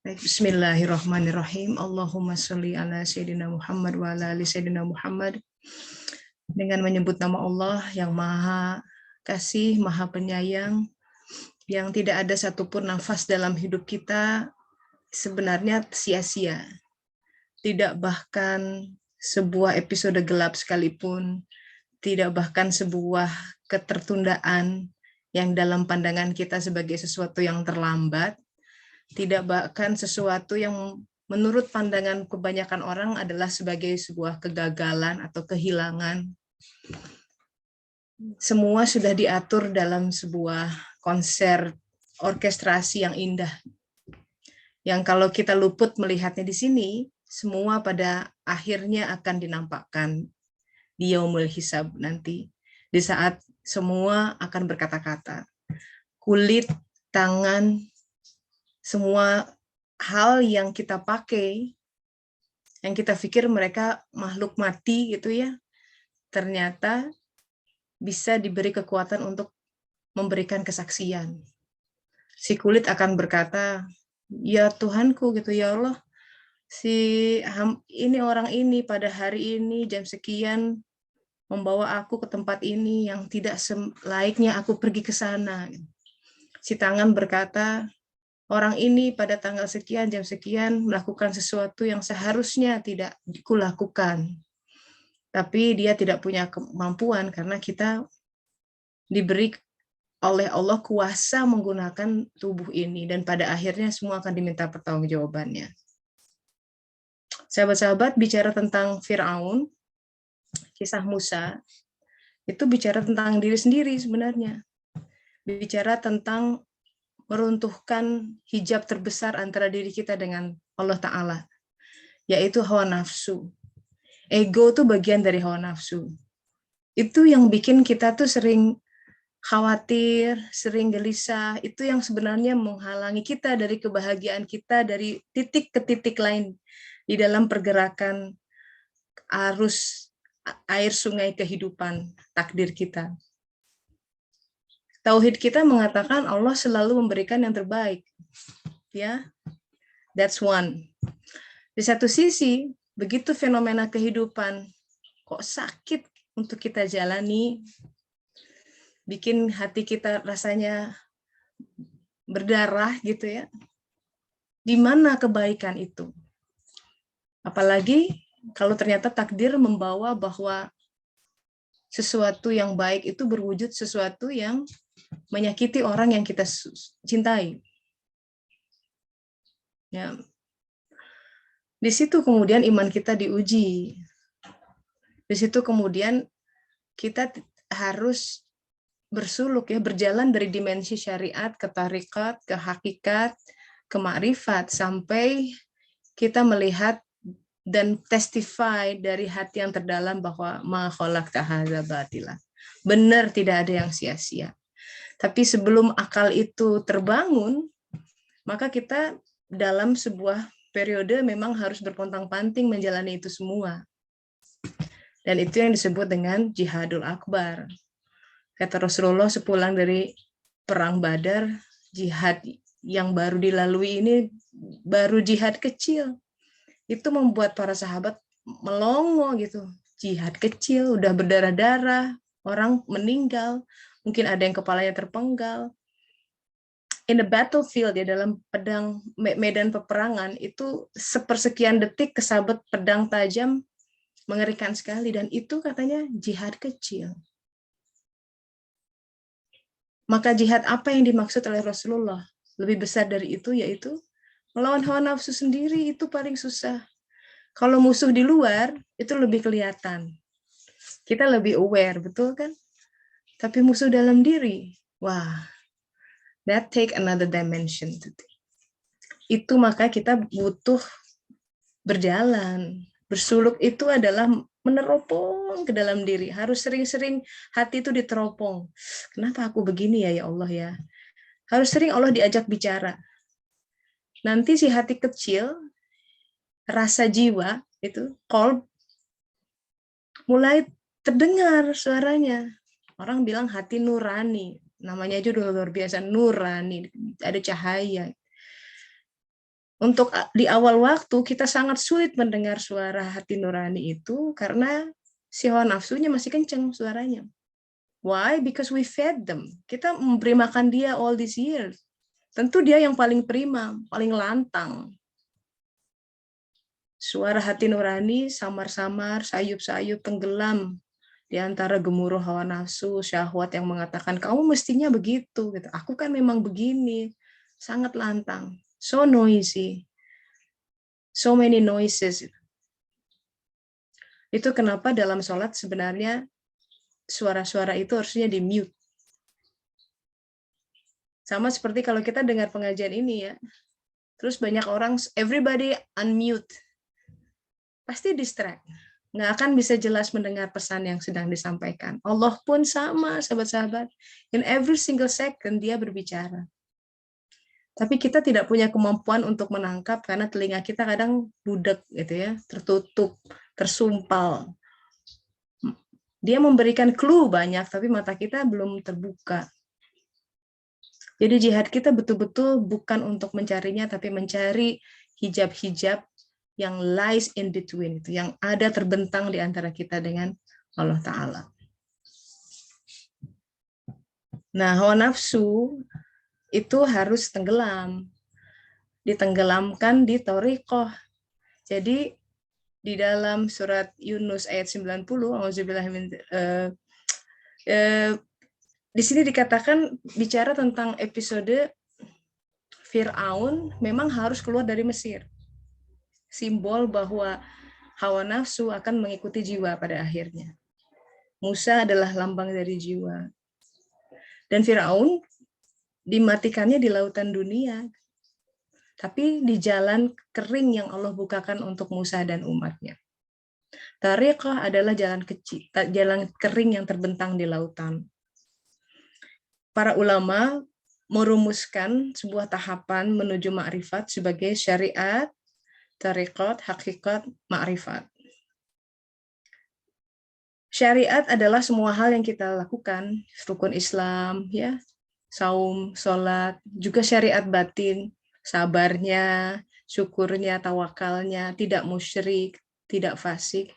Baik, Bismillahirrahmanirrahim. Allahumma sholli ala Sayyidina Muhammad wa ala ali Sayyidina Muhammad. Dengan menyebut nama Allah yang Maha Kasih, Maha Penyayang, yang tidak ada satupun nafas dalam hidup kita sebenarnya sia-sia. Tidak bahkan sebuah episode gelap sekalipun, tidak bahkan sebuah ketertundaan yang dalam pandangan kita sebagai sesuatu yang terlambat, tidak bahkan sesuatu yang menurut pandangan kebanyakan orang adalah sebagai sebuah kegagalan atau kehilangan. Semua sudah diatur dalam sebuah konser orkestrasi yang indah. Yang kalau kita luput melihatnya di sini, semua pada akhirnya akan dinampakkan di Yaumul Hisab nanti. Di saat semua akan berkata-kata. Kulit, tangan, semua hal yang kita pakai, yang kita pikir mereka makhluk mati gitu ya, ternyata bisa diberi kekuatan untuk memberikan kesaksian. Si kulit akan berkata, ya Tuhanku gitu, ya Allah, ini orang ini pada hari ini jam sekian membawa aku ke tempat ini yang tidak selayaknya aku pergi ke sana. Si tangan berkata, orang ini pada tanggal sekian, jam sekian, melakukan sesuatu yang seharusnya tidak kulakukan. Tapi dia tidak punya kemampuan karena kita diberi oleh Allah kuasa menggunakan tubuh ini. Dan pada akhirnya semua akan diminta pertanggungjawabannya. Sahabat-sahabat, bicara tentang Fir'aun, kisah Musa, itu bicara tentang diri sendiri sebenarnya. Bicara tentang meruntuhkan hijab terbesar antara diri kita dengan Allah Ta'ala, yaitu hawa nafsu. Ego itu bagian dari hawa nafsu. Itu yang bikin kita tuh sering khawatir, sering gelisah. Itu yang sebenarnya menghalangi kita dari kebahagiaan kita dari titik ke titik lain di dalam pergerakan arus air sungai kehidupan takdir kita. Tauhid kita mengatakan Allah selalu memberikan yang terbaik. Ya, that's one. Di satu sisi, begitu fenomena kehidupan kok sakit untuk kita jalani, bikin hati kita rasanya berdarah gitu ya. Di mana kebaikan itu? Apalagi kalau ternyata takdir membawa bahwa sesuatu yang baik itu berwujud sesuatu yang menyakiti orang yang kita cintai. Ya. Di situ kemudian iman kita diuji. Di situ kemudian kita harus bersuluk ya, berjalan dari dimensi syariat ke tarikat, ke hakikat, ke ma'rifat sampai kita melihat dan testify dari hati yang terdalam bahwa ma khalaqta hadza batila. Benar, tidak ada yang sia-sia. Tapi sebelum akal itu terbangun, maka kita dalam sebuah periode memang harus berpontang-panting menjalani itu semua. Dan itu yang disebut dengan jihadul akbar. Kata Rasulullah sepulang dari perang Badar, jihad yang baru dilalui ini baru jihad kecil. Itu membuat para sahabat melongo gitu. Jihad kecil, udah berdarah-darah, orang meninggal, mungkin ada yang kepalanya terpenggal. In the battlefield ya, dalam medan peperangan itu sepersekian detik kesabet pedang tajam mengerikan sekali, dan itu katanya jihad kecil. Maka jihad apa yang dimaksud oleh Rasulullah? Lebih besar dari itu, yaitu melawan hawa nafsu sendiri. Itu paling susah. Kalau musuh di luar itu lebih kelihatan, kita lebih aware, betul kan? Tapi musuh dalam diri, wah, that take another dimension. Itu maka kita butuh berjalan. Bersuluk itu adalah meneropong ke dalam diri. Harus sering-sering hati itu diteropong. Kenapa aku begini ya Allah ya? Harus sering Allah diajak bicara. Nanti si hati kecil, rasa jiwa, itu qalb, mulai terdengar suaranya. Orang bilang hati nurani. Namanya aja udah luar biasa, nurani. Ada cahaya. Untuk di awal waktu kita sangat sulit mendengar suara hati nurani itu karena si hawa nafsunya masih kenceng suaranya. Why? Because we fed them. Kita memberi makan dia all these years. Tentu dia yang paling prima, paling lantang. Suara hati nurani samar-samar, sayup-sayup, tenggelam di antara gemuruh hawa nafsu, syahwat yang mengatakan, kamu mestinya begitu. Aku kan memang begini. Sangat lantang. So noisy. So many noises. Itu kenapa dalam sholat sebenarnya suara-suara itu harusnya di-mute. Sama seperti kalau kita dengar pengajian ini ya, terus banyak orang, everybody unmute. Pasti distract. Nggak akan bisa jelas mendengar pesan yang sedang disampaikan. Allah pun sama, sahabat-sahabat. In every single second, dia berbicara. Tapi kita tidak punya kemampuan untuk menangkap karena telinga kita kadang budek gitu ya, tertutup, tersumpal. Dia memberikan clue banyak, tapi mata kita belum terbuka. Jadi jihad kita betul-betul bukan untuk mencarinya, tapi mencari hijab-hijab yang lies in between, itu yang ada terbentang di antara kita dengan Allah Ta'ala. Nah, hawa nafsu itu harus tenggelam, ditenggelamkan di thariqah. Jadi di dalam surat Yunus ayat 90, di sini dikatakan bicara tentang episode Fir'aun memang harus keluar dari Mesir. Simbol bahwa hawa nafsu akan mengikuti jiwa pada akhirnya. Musa adalah lambang dari jiwa. Dan Fir'aun dimatikannya di lautan dunia. Tapi di jalan kering yang Allah bukakan untuk Musa dan umatnya. Tariqah adalah jalan kecil, jalan kering yang terbentang di lautan. Para ulama merumuskan sebuah tahapan menuju ma'rifat sebagai syariat, tariqat, hakikat, ma'rifat. Syariat adalah semua hal yang kita lakukan, rukun Islam, ya, saum, sholat, juga syariat batin, sabarnya, syukurnya, tawakalnya, tidak musyrik, tidak fasik.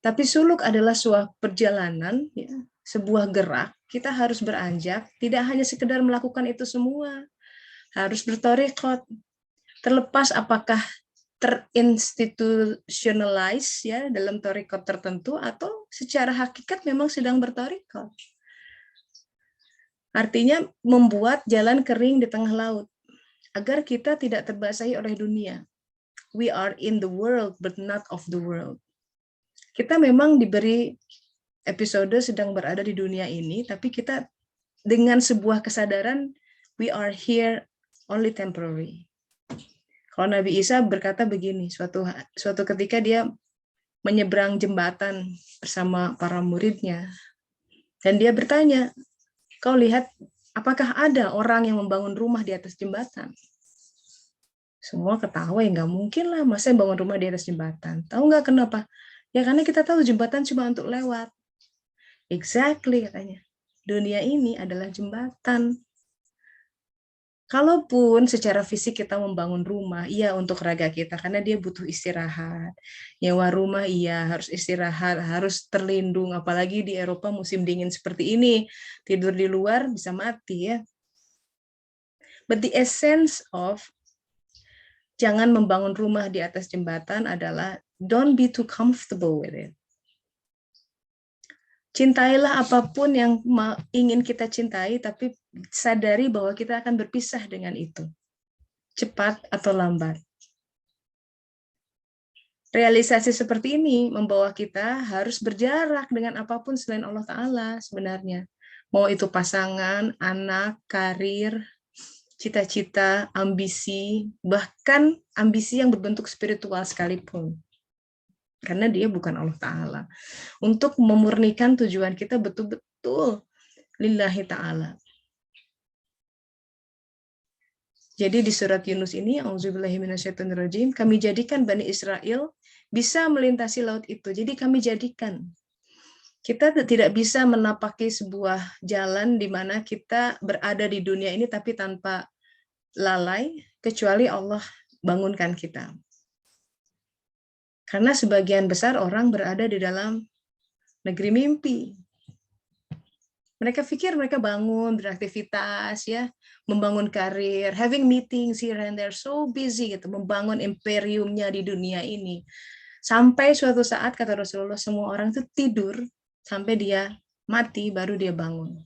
Tapi suluk adalah sebuah perjalanan, ya, sebuah gerak, kita harus beranjak, tidak hanya sekedar melakukan itu semua, harus berthariqat. Terlepas apakah terinstitutionalize ya dalam thariqat tertentu atau secara hakikat memang sedang berthariqat. Artinya membuat jalan kering di tengah laut agar kita tidak terbasahi oleh dunia. We are in the world but not of the world. Kita memang diberi episode sedang berada di dunia ini, tapi kita dengan sebuah kesadaran we are here only temporary. Kalau Nabi Isa berkata begini, suatu ketika dia menyeberang jembatan bersama para muridnya, dan dia bertanya, kau lihat apakah ada orang yang membangun rumah di atas jembatan? Semua ketawa, ya nggak mungkin lah, masa bangun rumah di atas jembatan. Tahu nggak kenapa? Ya karena kita tahu jembatan cuma untuk lewat. Exactly katanya. Dunia ini adalah jembatan. Kalaupun secara fisik kita membangun rumah, iya untuk raga kita, karena dia butuh istirahat. Nyewa rumah, iya harus istirahat, harus terlindung. Apalagi di Eropa musim dingin seperti ini, tidur di luar bisa mati ya. But the essence of jangan membangun rumah di atas jembatan adalah don't be too comfortable with it. Cintailah apapun yang ingin kita cintai, tapi sadari bahwa kita akan berpisah dengan itu. Cepat atau lambat. Realisasi seperti ini membawa kita harus berjarak dengan apapun selain Allah Ta'ala sebenarnya. Mau itu pasangan, anak, karir, cita-cita, ambisi, bahkan ambisi yang berbentuk spiritual sekalipun. Karena dia bukan Allah Ta'ala. Untuk memurnikan tujuan kita betul-betul lillahi ta'ala. Jadi di surat Yunus ini, auzubillahiminasyaitonirrajim, kami jadikan Bani Israel bisa melintasi laut itu. Jadi kami jadikan. Kita tidak bisa menapaki sebuah jalan di mana kita berada di dunia ini tapi tanpa lalai, kecuali Allah bangunkan kita. Karena sebagian besar orang berada di dalam negeri mimpi. Mereka pikir mereka bangun, beraktivitas, ya, membangun karir, having meetings here and there, so busy gitu, membangun imperiumnya di dunia ini. Sampai suatu saat, kata Rasulullah, semua orang itu tidur, sampai dia mati, baru dia bangun.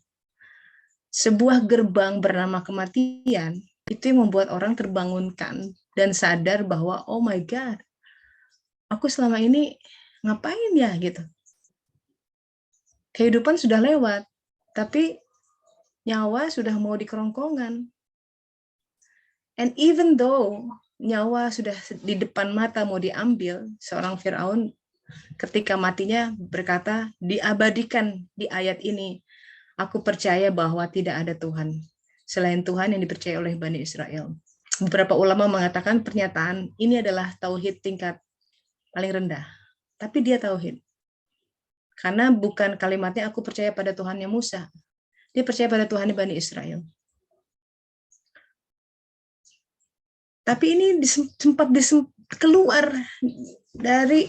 Sebuah gerbang bernama kematian, itu yang membuat orang terbangunkan, dan sadar bahwa, oh my God, aku selama ini ngapain ya gitu. Kehidupan sudah lewat, tapi nyawa sudah mau dikerongkongan. And even though nyawa sudah di depan mata mau diambil, seorang Firaun ketika matinya berkata, diabadikan di ayat ini, aku percaya bahwa tidak ada Tuhan selain Tuhan yang dipercaya oleh Bani Israel. Beberapa ulama mengatakan pernyataan ini adalah tauhid tingkat paling rendah. Tapi dia tauhid. Karena bukan kalimatnya aku percaya pada Tuhannya Musa. Dia percaya pada Tuhan Bani Israel. Tapi ini sempat keluar dari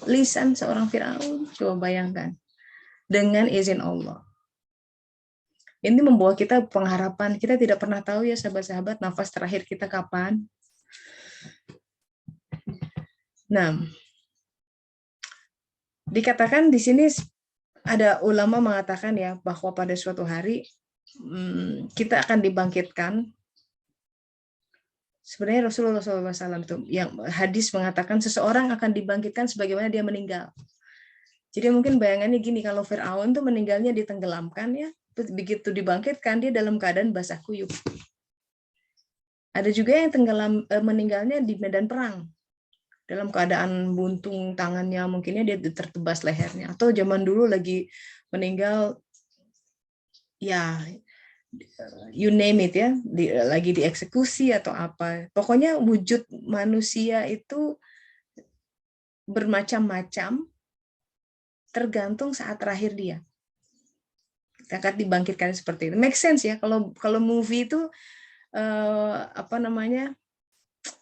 lisan seorang Firaun. Coba bayangkan. Dengan izin Allah. Ini membawa kita pengharapan. Kita tidak pernah tahu ya sahabat-sahabat, nafas terakhir kita kapan. Nah, dikatakan di sini ada ulama mengatakan ya bahwa pada suatu hari kita akan dibangkitkan. Sebenarnya Rasulullah SAW itu yang hadis mengatakan seseorang akan dibangkitkan sebagaimana dia meninggal. Jadi mungkin bayangannya gini, kalau Fir'aun tuh meninggalnya ditenggelamkan ya, begitu dibangkitkan dia dalam keadaan basah kuyup. Ada juga yang meninggalnya di medan perang. Dalam keadaan buntung tangannya, mungkinnya dia tertebas lehernya. Atau zaman dulu lagi meninggal, ya you name it ya, lagi dieksekusi atau apa. Pokoknya wujud manusia itu bermacam-macam, tergantung saat terakhir dia. Akan dibangkitkan seperti itu. Make sense ya, kalau movie itu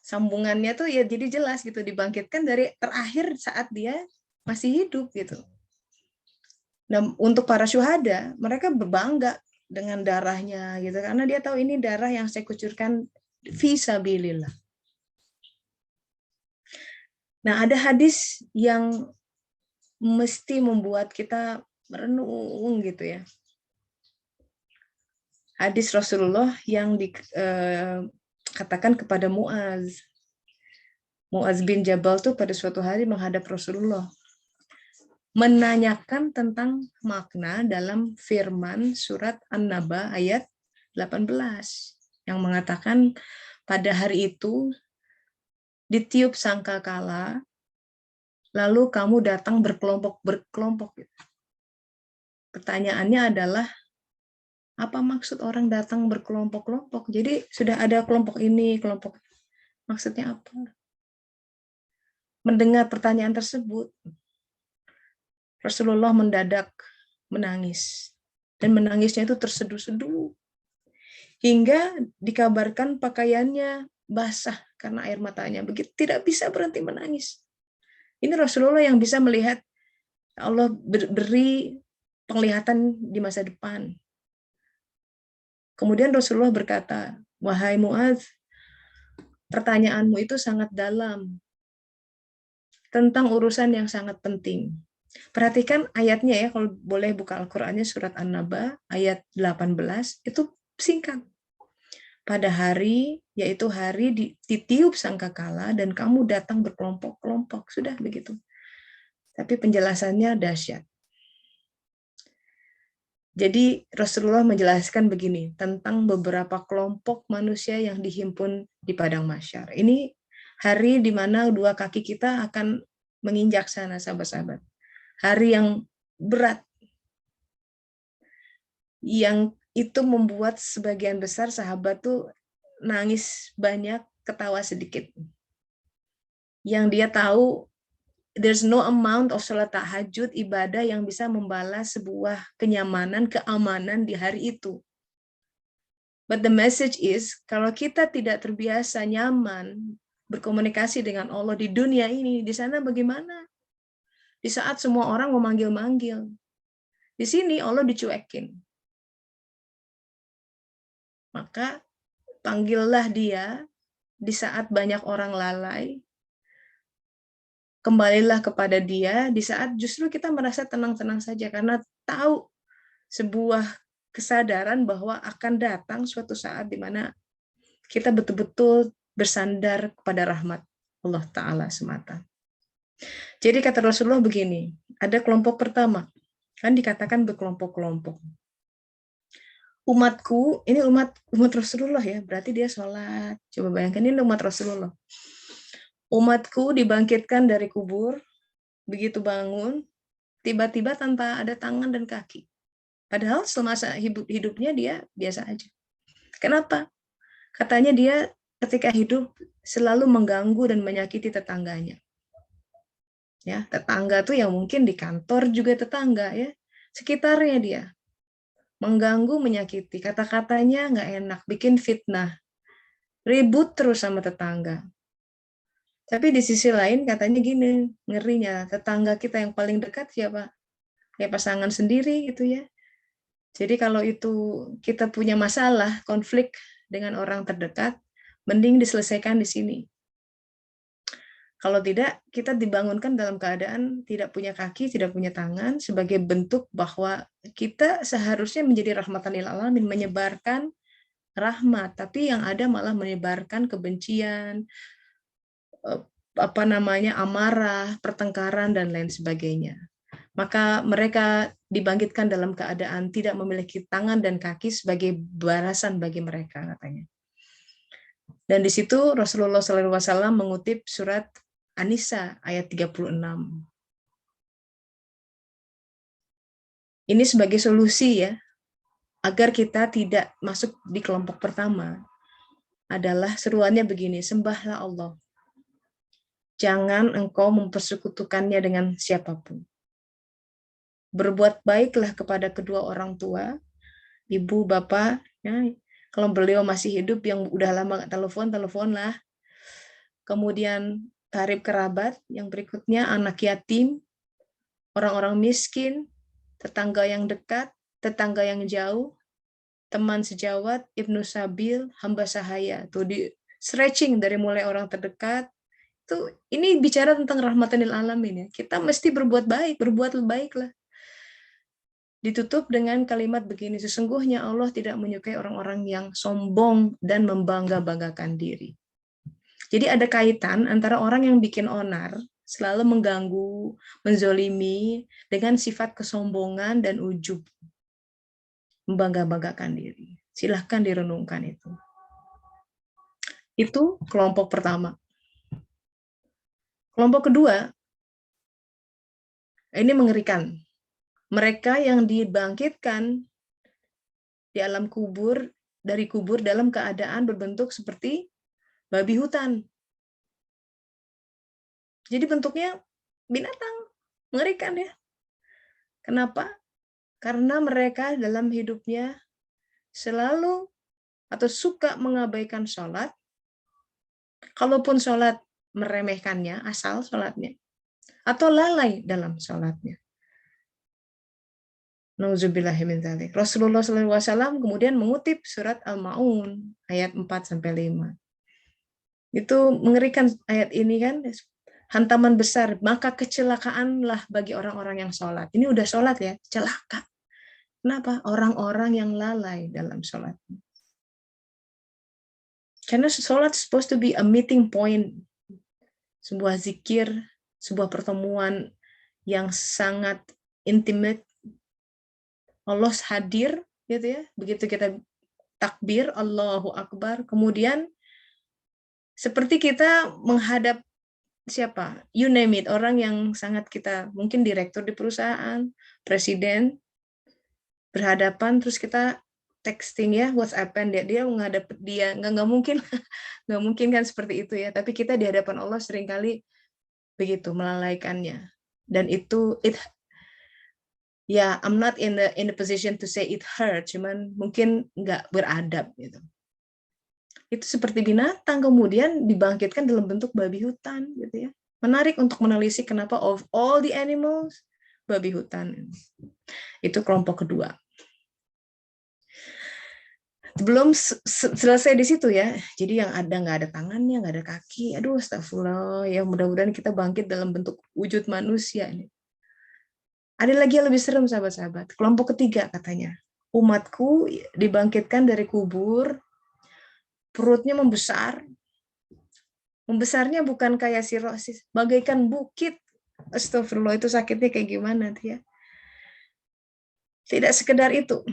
sambungannya tuh ya jadi jelas gitu, dibangkitkan dari terakhir saat dia masih hidup gitu. Dan untuk para syuhada, mereka berbangga dengan darahnya gitu, karena dia tahu ini darah yang saya kucurkan fisabilillah. Nah, ada hadis yang mesti membuat kita merenung gitu ya. Hadis Rasulullah yang dikatakan kepada Muaz. Muaz bin Jabal tuh pada suatu hari menghadap Rasulullah, menanyakan tentang makna dalam firman surat An-Naba ayat 18 yang mengatakan pada hari itu ditiup sangkakala lalu kamu datang berkelompok-berkelompok. Pertanyaannya adalah apa maksud orang datang berkelompok-kelompok? Jadi sudah ada kelompok ini, kelompok maksudnya apa? Mendengar pertanyaan tersebut, Rasulullah mendadak menangis. Dan menangisnya itu terseduh-seduh. Hingga dikabarkan pakaiannya basah karena air matanya. Begitu tidak bisa berhenti menangis. Ini Rasulullah yang bisa melihat Allah beri penglihatan di masa depan. Kemudian Rasulullah berkata, wahai Muaz, pertanyaanmu itu sangat dalam tentang urusan yang sangat penting. Perhatikan ayatnya ya, kalau boleh buka Al-Qur'annya surat An-Naba ayat 18, itu singkat. Pada hari, yaitu hari ditiup sangkakala dan kamu datang berkelompok-kelompok. Sudah begitu. Tapi penjelasannya dahsyat. Jadi Rasulullah menjelaskan begini tentang beberapa kelompok manusia yang dihimpun di padang mahsyar. Ini hari di mana dua kaki kita akan menginjak sana, sahabat-sahabat. Hari yang berat, yang itu membuat sebagian besar sahabat tuh nangis banyak, ketawa sedikit. Yang dia tahu there's no amount of sholat tahajud, ibadah yang bisa membalas sebuah kenyamanan, keamanan di hari itu. But the message is, kalau kita tidak terbiasa nyaman berkomunikasi dengan Allah di dunia ini. Di sana bagaimana? Di saat semua orang memanggil-manggil. Di sini Allah dicuekin. Maka panggillah dia di saat banyak orang lalai. Kembalilah kepada dia di saat justru kita merasa tenang-tenang saja karena tahu sebuah kesadaran bahwa akan datang suatu saat di mana kita betul-betul bersandar kepada rahmat Allah Ta'ala semata. Jadi kata Rasulullah begini, ada kelompok pertama, kan dikatakan berkelompok-kelompok. Umatku, ini umat Rasulullah ya, berarti dia sholat. Coba bayangkan ini umat Rasulullah. Umatku dibangkitkan dari kubur, begitu bangun, tiba-tiba tanpa ada tangan dan kaki. Padahal semasa hidupnya dia biasa aja. Kenapa? Katanya dia ketika hidup selalu mengganggu dan menyakiti tetangganya. Ya, tetangga tuh yang mungkin di kantor juga tetangga ya, sekitarnya dia. Mengganggu, menyakiti, kata-katanya nggak enak, bikin fitnah, ribut terus sama tetangga. Tapi di sisi lain katanya gini, ngerinya tetangga kita yang paling dekat siapa? Ya pasangan sendiri gitu ya. Jadi kalau itu kita punya masalah, konflik dengan orang terdekat, mending diselesaikan di sini. Kalau tidak, kita dibangunkan dalam keadaan tidak punya kaki, tidak punya tangan, sebagai bentuk bahwa kita seharusnya menjadi rahmatan lil alamin, menyebarkan rahmat, tapi yang ada malah menyebarkan kebencian, amarah, pertengkaran, dan lain sebagainya. Maka mereka dibangkitkan dalam keadaan tidak memiliki tangan dan kaki sebagai balasan bagi mereka, katanya. Dan di situ Rasulullah SAW mengutip surat An-Nisa ayat 36. Ini sebagai solusi ya, agar kita tidak masuk di kelompok pertama. Adalah seruannya begini, sembahlah Allah. Jangan engkau mempersekutukannya dengan siapapun. Berbuat baiklah kepada kedua orang tua, ibu, bapak, ya. Kalau beliau masih hidup, yang udah lama nggak teleponlah. Kemudian karib kerabat, yang berikutnya anak yatim, orang-orang miskin, tetangga yang dekat, tetangga yang jauh, teman sejawat, ibnu sabil, hamba sahaya. Tuh di stretching dari mulai orang terdekat. Tuh ini bicara tentang rahmatan lil alamin ya. Kita mesti berbuat baik, berbuat baiklah. Ditutup dengan kalimat begini, sesungguhnya Allah tidak menyukai orang-orang yang sombong dan membangga-banggakan diri. Jadi ada kaitan antara orang yang bikin onar, selalu mengganggu, menzolimi, dengan sifat kesombongan dan ujub. Membangga-banggakan diri. Silahkan direnungkan itu. Itu kelompok pertama. Kelompok kedua, ini mengerikan. Mereka yang dibangkitkan di alam kubur, dari kubur dalam keadaan berbentuk seperti babi hutan. Jadi bentuknya binatang, mengerikan ya. Kenapa? Karena mereka dalam hidupnya selalu atau suka mengabaikan sholat. Kalaupun sholat, meremehkannya, asal sholatnya. Atau lalai dalam sholatnya. Nauzubillahiminzalik. Rasulullah SAW kemudian mengutip surat Al-Ma'un ayat 4-5. Itu mengerikan ayat ini kan, hantaman besar, maka kecelakaanlah bagi orang-orang yang sholat. Ini udah sholat ya, celaka. Kenapa? Orang-orang yang lalai dalam sholat. Karena sholat supposed to be a meeting point, sebuah zikir, sebuah pertemuan yang sangat intimate. Allah hadir, gitu ya. Begitu kita takbir, Allahu Akbar, kemudian seperti kita menghadap siapa? You name it, orang yang sangat kita, mungkin direktur di perusahaan, presiden, berhadapan, terus kita texting ya, WhatsApp-an dia menghadap dia, nggak mungkin, nggak mungkin kan seperti itu ya. Tapi kita di hadapan Allah seringkali begitu melalaikannya, dan itu ya, I'm not in the position to say it hurt, cuman mungkin nggak beradab gitu. itu seperti binatang kemudian dibangkitkan dalam bentuk babi hutan gitu ya. Menarik untuk menelisik kenapa of all the animals babi hutan. Itu kelompok kedua. Belum selesai di situ ya. Jadi yang ada nggak ada tangannya, nggak ada kaki. Aduh, astagfirullah. Ya mudah-mudahan kita bangkit dalam bentuk wujud manusia. Ada lagi yang lebih serem, sahabat-sahabat. Kelompok ketiga katanya. Umatku dibangkitkan dari kubur, perutnya membesar. Membesarnya bukan kayak sirosis, bagaikan bukit. Astagfirullah, itu sakitnya kayak gimana tuh ya. Tidak sekedar itu.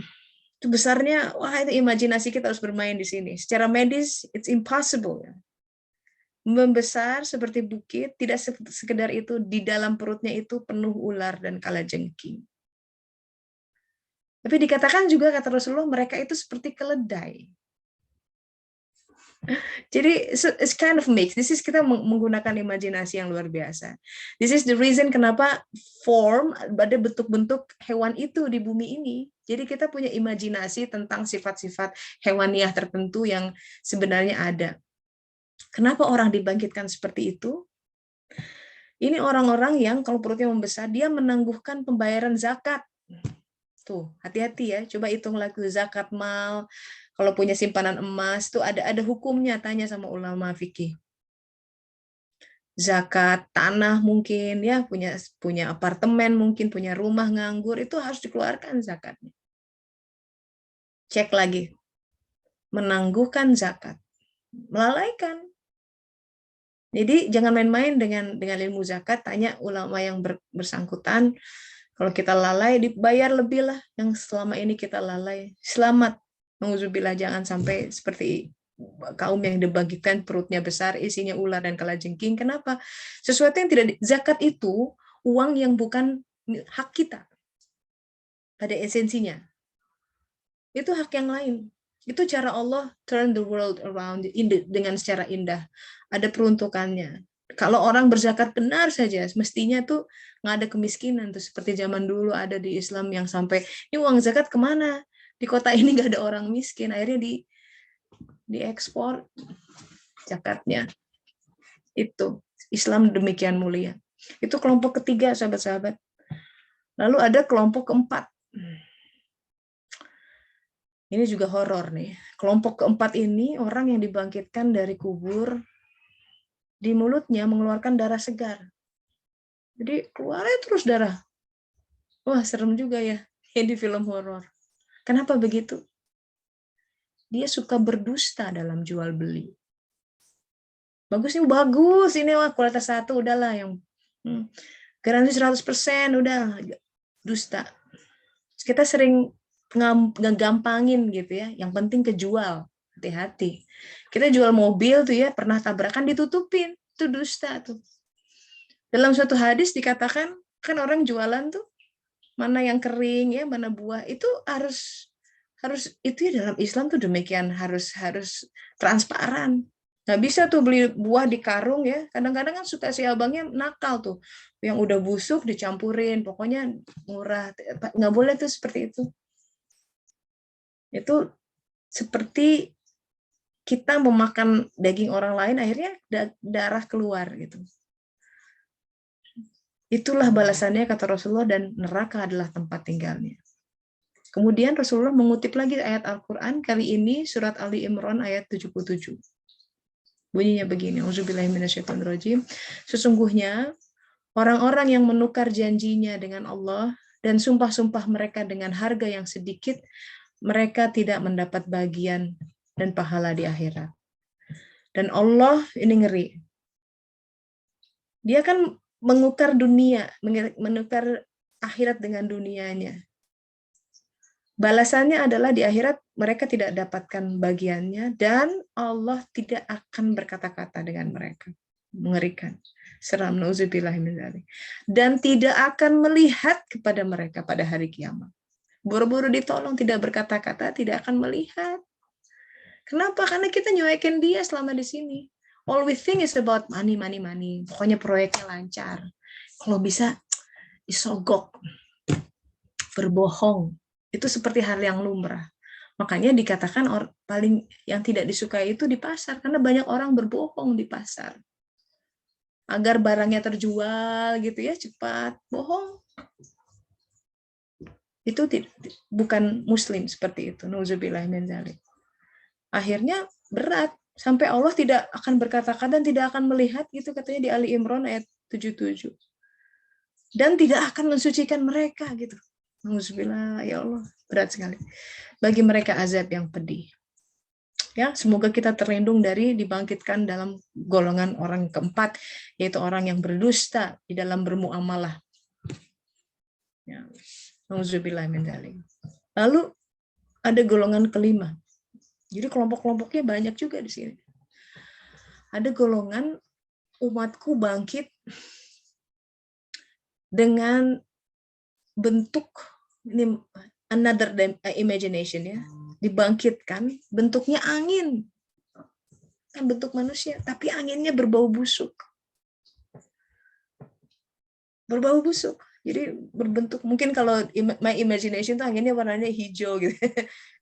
Itu besarnya, wah itu imajinasi kita harus bermain di sini. Secara medis, it's impossible. Membesar seperti bukit, tidak sekedar itu, di dalam perutnya itu penuh ular dan kalajengking. Tapi dikatakan juga, kata Rasulullah, mereka itu seperti keledai. Jadi, it's kind of mix. This is kita menggunakan imajinasi yang luar biasa. This is the reason kenapa form, ada bentuk-bentuk hewan itu di bumi ini. Jadi kita punya imajinasi tentang sifat-sifat hewaniah tertentu yang sebenarnya ada. Kenapa orang dibangkitkan seperti itu? Ini orang-orang yang kalau perutnya membesar, dia menangguhkan pembayaran zakat. Tuh, hati-hati ya. Coba hitung lagi zakat mal. Kalau punya simpanan emas, tuh ada hukumnya. Tanya sama ulama fikih. Zakat tanah mungkin ya, punya apartemen mungkin, punya rumah nganggur, itu harus dikeluarkan zakatnya. Cek lagi. Menangguhkan zakat. Melalaikan. Jadi jangan main-main dengan ilmu zakat, tanya ulama yang bersangkutan. Kalau kita lalai, dibayar lebih lah yang selama ini kita lalai. Selamat. Nauzubillah, jangan sampai seperti kaum yang dibangkitkan perutnya besar, isinya ular dan kalajengking. Kenapa? Sesuatu yang tidak zakat itu uang yang bukan hak kita pada esensinya. Itu hak yang lain. Itu cara Allah turn the world around dengan secara indah. Ada peruntukannya. Kalau orang berzakat benar saja, mestinya tuh nggak ada kemiskinan. Tuh seperti zaman dulu ada di Islam yang sampai, ini uang zakat kemana? Di kota ini nggak ada orang miskin. Akhirnya diekspor zakatnya. Itu Islam demikian mulia. Itu kelompok ketiga, sahabat-sahabat. Lalu ada kelompok keempat. Ini juga horor nih. Kelompok keempat ini orang yang dibangkitkan dari kubur, di mulutnya mengeluarkan darah segar. Jadi keluarnya terus darah. Wah, serem juga ya. Ini film horor. Kenapa begitu? Dia suka berdusta dalam jual beli. Bagus ini wah kualitas 1 udahlah yang garansi 100% udah dusta. Kita sering ngegampangin gitu ya. Yang penting kejual. Hati-hati. Kita jual mobil tuh ya, pernah tabrakan ditutupin. Itu dusta tuh. Dalam suatu hadis dikatakan, kan orang jualan tuh mana yang kering ya, mana buah, itu harus itu ya, dalam Islam tuh demikian, harus transparan. Nggak bisa tuh beli buah di karung ya. Kadang-kadang kan suka si abangnya nakal tuh. Yang udah busuk dicampurin, pokoknya murah. Nggak boleh tuh seperti itu. Itu seperti kita memakan daging orang lain, akhirnya darah keluar gitu. Itulah balasannya, kata Rasulullah, dan neraka adalah tempat tinggalnya. Kemudian Rasulullah mengutip lagi ayat Al-Quran, kali ini surat Ali Imran ayat 77. Bunyinya begini, auzubillahiminasyaitonirrajim. Sesungguhnya orang-orang yang menukar janjinya dengan Allah dan sumpah-sumpah mereka dengan harga yang sedikit, mereka tidak mendapat bagian dan pahala di akhirat. Dan Allah ini ngeri. Dia kan menukar dunia, menukar akhirat dengan dunianya. Balasannya adalah di akhirat mereka tidak dapatkan bagiannya dan Allah tidak akan berkata-kata dengan mereka. Mengerikan. Seram, nauzubillah min dzalik. Dan tidak akan melihat kepada mereka pada hari kiamat. Buru-buru ditolong, tidak berkata-kata, tidak akan melihat. Kenapa? Karena kita nyuekin dia selama di sini. All we think is about money. Pokoknya proyeknya lancar. Kalau bisa disogok, berbohong. Itu seperti hal yang lumrah. Makanya dikatakan paling yang tidak disukai itu di pasar, karena banyak orang berbohong di pasar. Agar barangnya terjual gitu ya, cepat, bohong. Itu bukan muslim seperti itu. Nauzubillah min dzalik. Akhirnya berat, sampai Allah tidak akan berkata-kata dan tidak akan melihat gitu katanya di Ali Imran ayat 77. Dan tidak akan mensucikan mereka gitu. Nauzubillah, ya Allah, berat sekali. Bagi mereka azab yang pedih. Ya, semoga kita terlindung dari dibangkitkan dalam golongan orang keempat, yaitu orang yang berdusta di dalam bermuamalah. Ya. Nauzubillah min dzalik. Lalu ada golongan kelima. Jadi kelompok-kelompoknya banyak juga di sini. Ada golongan umatku bangkit dengan bentuk ini another imagination ya, dibangkitkan bentuknya angin, kan bentuk manusia, tapi anginnya berbau busuk. Berbau busuk. Jadi berbentuk, mungkin kalau my imagination tuh anginnya warnanya hijau gitu.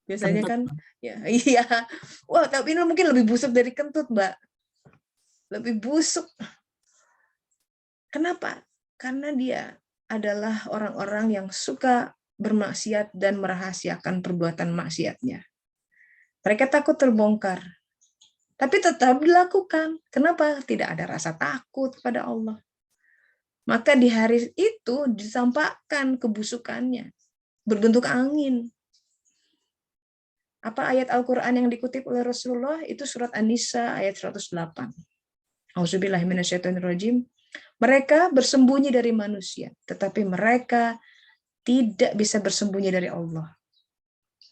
Biasanya Kentut. kan ya iya. Wah, tapi ini mungkin lebih busuk dari kentut, Mbak. Lebih busuk. Kenapa? Karena dia adalah orang-orang yang suka bermaksiat dan merahasiakan perbuatan maksiatnya. Mereka takut terbongkar, tapi tetap dilakukan. Kenapa? Tidak ada rasa takut kepada Allah. Maka di hari itu disampaikan kebusukannya, berbentuk angin. Apa ayat Al-Quran yang dikutip oleh Rasulullah? Itu surat An-Nisa ayat 108. Auzubillahiminasyaitonirrajim. Mereka bersembunyi dari manusia, tetapi mereka tidak bisa bersembunyi dari Allah.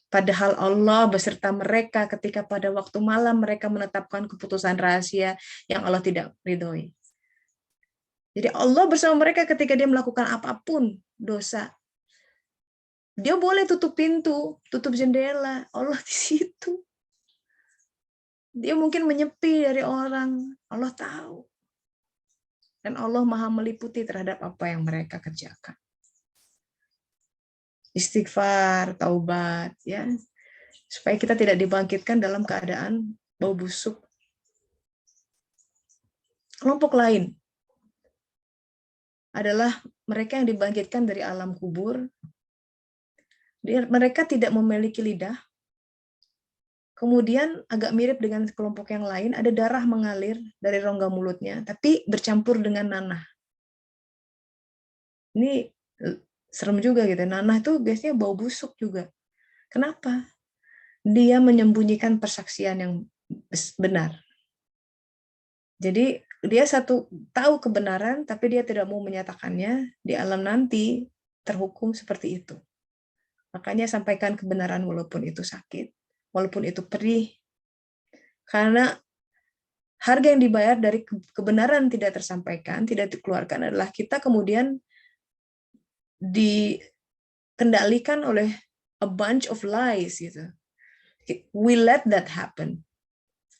Padahal Allah beserta mereka ketika pada waktu malam mereka menetapkan keputusan rahasia yang Allah tidak ridhoi. Jadi Allah bersama mereka ketika dia melakukan apapun dosa. Dia boleh tutup pintu, tutup jendela, Allah di situ. Dia mungkin menyepi dari orang, Allah tahu. Dan Allah Maha meliputi terhadap apa yang mereka kerjakan. Istighfar, taubat, ya, supaya kita tidak dibangkitkan dalam keadaan bau busuk. Kelompok lain adalah mereka yang dibangkitkan dari alam kubur. Mereka tidak memiliki lidah. Kemudian agak mirip dengan kelompok yang lain, ada darah mengalir dari rongga mulutnya, tapi bercampur dengan nanah. Ini serem juga gitu. Nanah itu biasanya bau busuk juga. Kenapa? Dia menyembunyikan persaksian yang benar. Jadi dia tahu kebenaran, tapi dia tidak mau menyatakannya. Di alam nanti terhukum seperti itu. Makanya sampaikan kebenaran walaupun itu sakit, walaupun itu perih. Karena harga yang dibayar dari kebenaran tidak tersampaikan, tidak dikeluarkan adalah kita kemudian dikendalikan oleh a bunch of lies gitu. We let that happen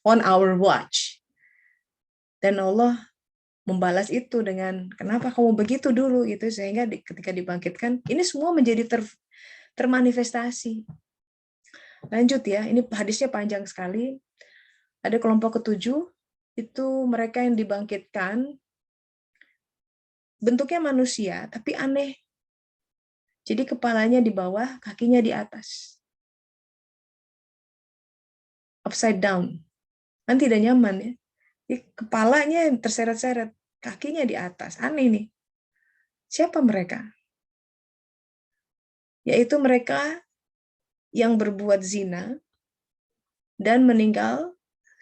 on our watch. Dan Allah membalas itu dengan kenapa kamu begitu dulu gitu, sehingga ketika dibangkitkan ini semua menjadi termanifestasi. Lanjut ya, ini hadisnya panjang sekali. Ada kelompok ketujuh, itu mereka yang dibangkitkan bentuknya manusia tapi aneh. Jadi kepalanya di bawah, kakinya di atas. Upside down. Kan tidak nyaman ya. Kepalanya terseret-seret, kakinya di atas. Aneh nih. Siapa mereka? Yaitu mereka yang berbuat zina dan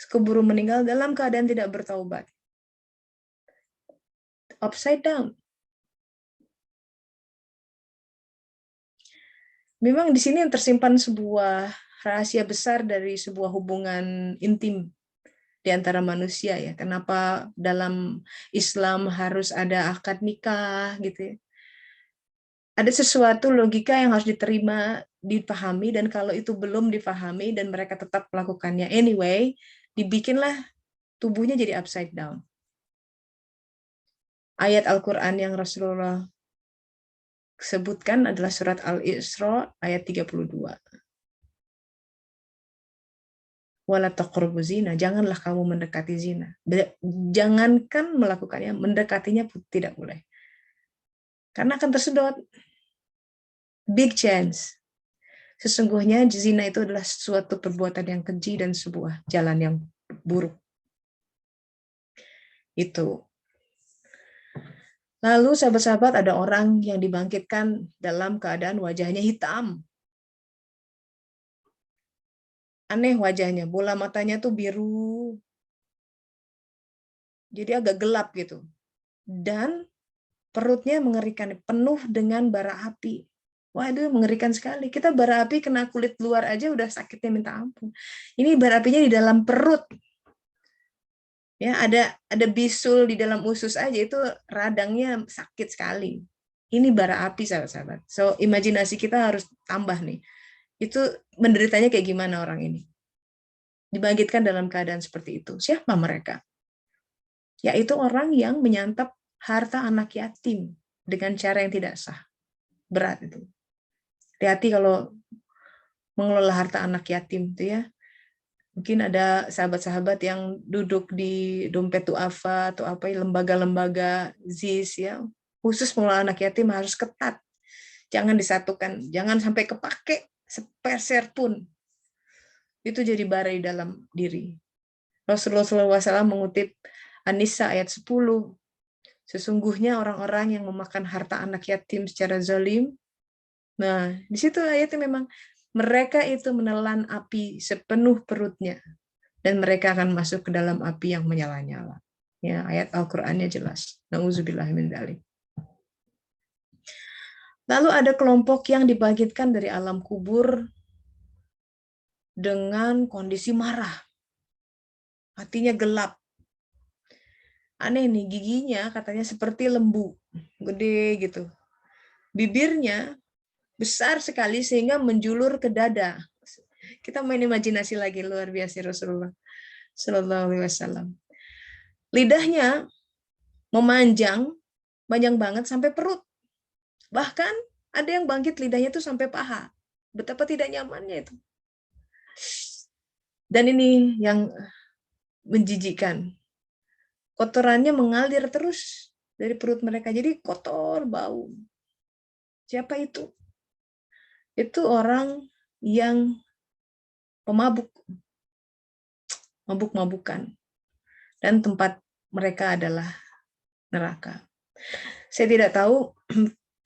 keburu meninggal dalam keadaan tidak bertaubat. Upside down. Memang di sini tersimpan sebuah rahasia besar dari sebuah hubungan intim di antara manusia ya. Kenapa dalam Islam harus ada akad nikah gitu ya. Ada sesuatu logika yang harus dipahami, dan kalau itu belum dipahami dan mereka tetap melakukannya anyway, dibikinlah tubuhnya jadi upside down. Ayat Al-Quran yang Rasulullah sebutkan adalah surat Al-Isra ayat 32. Wala taqrabu zina, janganlah kamu mendekati zina. Jangankan melakukannya, mendekatinya pun tidak boleh. Karena akan tersedot. Big chance. Sesungguhnya zina itu adalah suatu perbuatan yang keji dan sebuah jalan yang buruk. Itu. Lalu sahabat-sahabat, ada orang yang dibangkitkan dalam keadaan wajahnya hitam. Aneh wajahnya, bola matanya tuh biru. Jadi agak gelap gitu. Dan perutnya mengerikan, penuh dengan bara api. Wah, itu mengerikan sekali. Kita bara api kena kulit luar aja udah sakitnya minta ampun. Ini bara apinya di dalam perut. Ya, ada bisul di dalam usus aja itu radangnya sakit sekali. Ini bara api, sahabat-sahabat. So, imajinasi kita harus tambah nih. Itu menderitanya kayak gimana orang ini? Dibangkitkan dalam keadaan seperti itu. Siapa mereka? Yaitu orang yang menyantap harta anak yatim dengan cara yang tidak sah. Berat itu. Hati-hati kalau mengelola harta anak yatim itu ya. Mungkin ada sahabat-sahabat yang duduk di dompet duafa atau apa lembaga-lembaga ZIS ya. Khusus mengelola anak yatim harus ketat. Jangan disatukan, jangan sampai kepake sepeser pun. Itu jadi bara di dalam diri. Rasulullah SAW mengutip An-Nisa ayat 10. Sesungguhnya orang-orang yang memakan harta anak yatim secara zalim. Nah, di situ ayatnya memang mereka itu menelan api sepenuh perutnya dan mereka akan masuk ke dalam api yang menyala-nyala. Ya, ayat Al-Qur'annya jelas. Nauzubillah min dzalik. Lalu ada kelompok yang dibangkitkan dari alam kubur dengan kondisi marah. Hatinya gelap. Aneh nih, giginya katanya seperti lembu, gede gitu. Bibirnya besar sekali sehingga menjulur ke dada. Kita main imajinasi lagi, luar biasa Rasulullah Shallallahu Alaihi Wasallam. Lidahnya memanjang, panjang banget sampai perut. Bahkan ada yang bangkit lidahnya tuh sampai paha. Betapa tidak nyamannya itu. Dan ini yang menjijikkan. Kotorannya mengalir terus dari perut mereka. Jadi kotor, bau. Siapa itu? Itu orang yang pemabuk. Mabuk-mabukan. Dan tempat mereka adalah neraka. Saya tidak tahu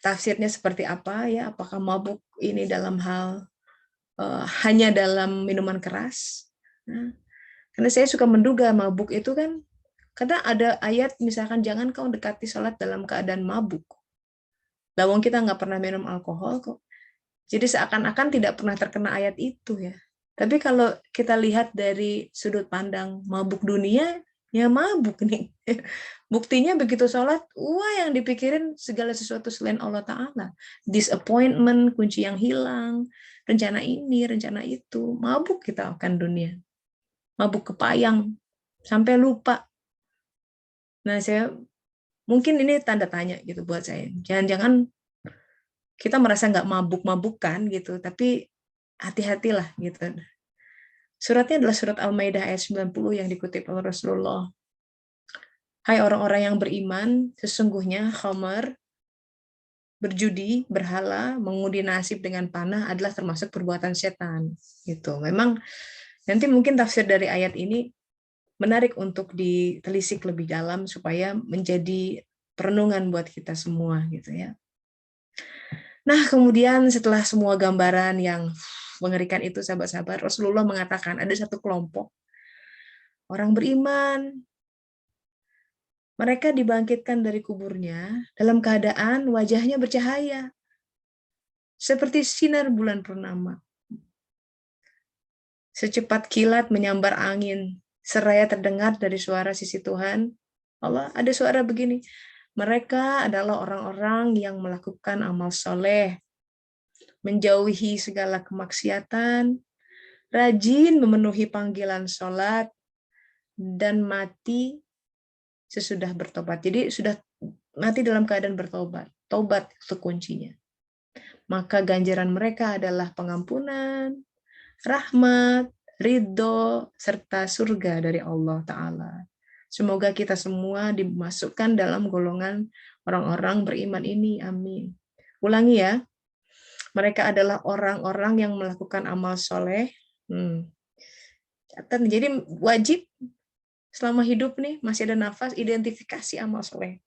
tafsirnya seperti apa ya, apakah mabuk ini dalam hal hanya dalam minuman keras. Nah, karena saya suka menduga mabuk itu kan, karena ada ayat misalkan jangan kau dekati sholat dalam keadaan mabuk. Lawang kita nggak pernah minum alkohol kok. Jadi seakan-akan tidak pernah terkena ayat itu ya. Tapi kalau kita lihat dari sudut pandang mabuk dunia, ya mabuk nih. Buktinya begitu sholat, wah yang dipikirin segala sesuatu selain Allah Ta'ala. Disappointment, kunci yang hilang, rencana ini, rencana itu. Mabuk kita akan dunia. Mabuk kepayang, sampai lupa. Nah, saya mungkin ini tanda tanya gitu buat saya. Jangan-jangan kita merasa nggak mabuk-mabukan gitu, tapi hati-hatilah gitu. Suratnya adalah surat Al-Maidah ayat 90 yang dikutip oleh Rasulullah. Hai orang-orang yang beriman, sesungguhnya khamar, berjudi, berhala, mengundi nasib dengan panah adalah termasuk perbuatan setan. Gitu. Memang nanti mungkin tafsir dari ayat ini menarik untuk ditelisik lebih dalam supaya menjadi perenungan buat kita semua gitu ya. Nah, kemudian setelah semua gambaran yang mengerikan itu sahabat-sahabat, Rasulullah mengatakan ada satu kelompok orang beriman. Mereka dibangkitkan dari kuburnya dalam keadaan wajahnya bercahaya. Seperti sinar bulan purnama. Secepat kilat menyambar angin, seraya terdengar dari suara sisi Tuhan. Allah, ada suara begini. Mereka adalah orang-orang yang melakukan amal soleh, menjauhi segala kemaksiatan, rajin memenuhi panggilan sholat, dan mati sesudah bertobat. Jadi sudah mati dalam keadaan bertobat. Tobat itu kuncinya. Maka ganjaran mereka adalah pengampunan, rahmat, ridho, serta surga dari Allah Ta'ala. Semoga kita semua dimasukkan dalam golongan orang-orang beriman ini. Amin. Ulangi ya. Mereka adalah orang-orang yang melakukan amal soleh. Jadi wajib selama hidup nih, masih ada nafas, identifikasi amal soleh.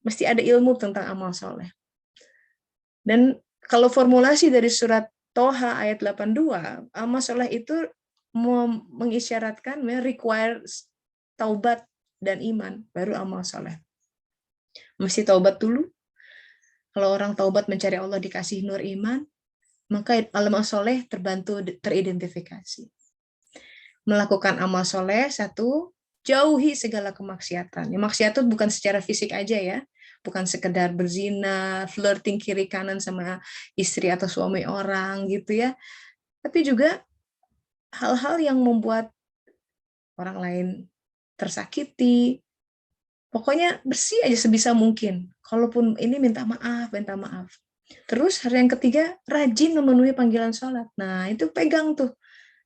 Mesti ada ilmu tentang amal soleh. Dan kalau formulasi dari surat Toha ayat 82, amal soleh itu mengisyaratkan, require taubat dan iman, baru amal soleh. Mesti taubat dulu. Kalau orang taubat mencari Allah dikasih nur iman, maka amal soleh terbantu teridentifikasi. Melakukan amal soleh, satu, jauhi segala kemaksiatan. Maksiat itu bukan secara fisik aja ya, bukan sekedar berzina, flirting kiri kanan sama istri atau suami orang gitu ya, tapi juga hal-hal yang membuat orang lain tersakiti. Pokoknya bersih aja sebisa mungkin. Kalaupun ini minta maaf, minta maaf. Terus hari yang ketiga, rajin memenuhi panggilan sholat. Nah itu pegang tuh,